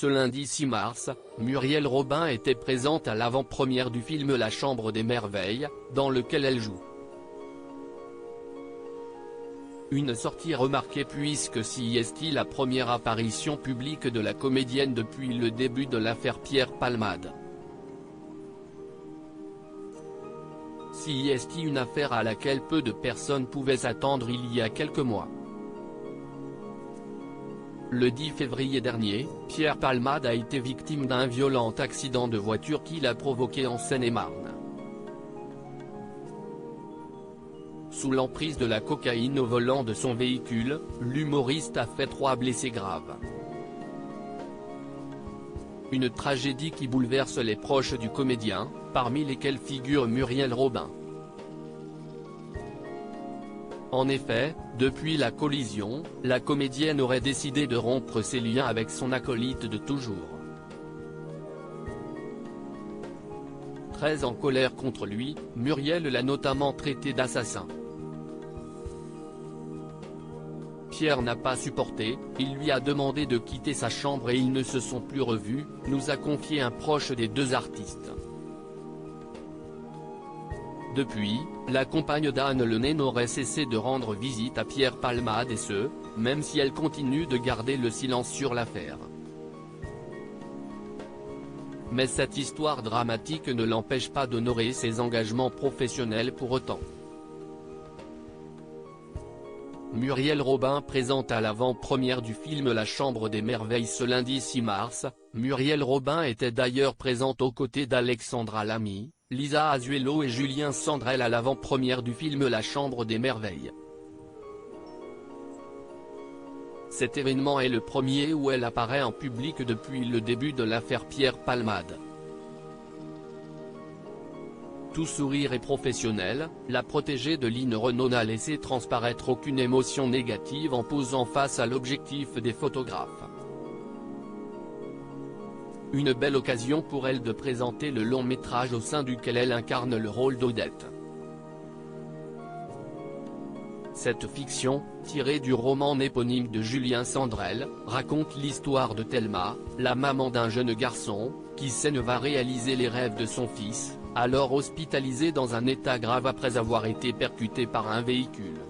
Ce lundi 6 mars, Muriel Robin était présente à l'avant-première du film La Chambre des Merveilles, dans lequel elle joue. Une sortie remarquée puisque c'est la première apparition publique de la comédienne depuis le début de l'affaire Pierre Palmade. C'est une affaire à laquelle peu de personnes pouvaient s'attendre il y a quelques mois. Le 10 février dernier, Pierre Palmade a été victime d'un violent accident de voiture qu'il a provoqué en Seine-et-Marne. Sous l'emprise de la cocaïne au volant de son véhicule, l'humoriste a fait 3 blessés graves. Une tragédie qui bouleverse les proches du comédien, parmi lesquels figure Muriel Robin. En effet, depuis la collision, la comédienne aurait décidé de rompre ses liens avec son acolyte de toujours. Très en colère contre lui, Muriel l'a notamment traité d'assassin. Pierre n'a pas supporté, il lui a demandé de quitter sa chambre et ils ne se sont plus revus, nous a confié un proche des deux artistes. Depuis, la compagne d'Anne Lenay n'aurait cessé de rendre visite à Pierre Palmade et ce, même si elle continue de garder le silence sur l'affaire. Mais cette histoire dramatique ne l'empêche pas d'honorer ses engagements professionnels pour autant. Muriel Robin présente à l'avant-première du film La Chambre des Merveilles ce lundi 6 mars, Muriel Robin était d'ailleurs présente aux côtés d'Alexandra Lamy, Lisa Azuelo et Julien Sandrel à l'avant-première du film La Chambre des Merveilles. Cet événement est le premier où elle apparaît en public depuis le début de l'affaire Pierre Palmade. Tout sourire et professionnel, la protégée de Line Renaud n'a laissé transparaître aucune émotion négative en posant face à l'objectif des photographes. Une belle occasion pour elle de présenter le long métrage au sein duquel elle incarne le rôle d'Odette. Cette fiction, tirée du roman éponyme de Julien Sandrel, raconte l'histoire de Thelma, la maman d'un jeune garçon, qui va réaliser les rêves de son fils, alors hospitalisé dans un état grave après avoir été percuté par un véhicule.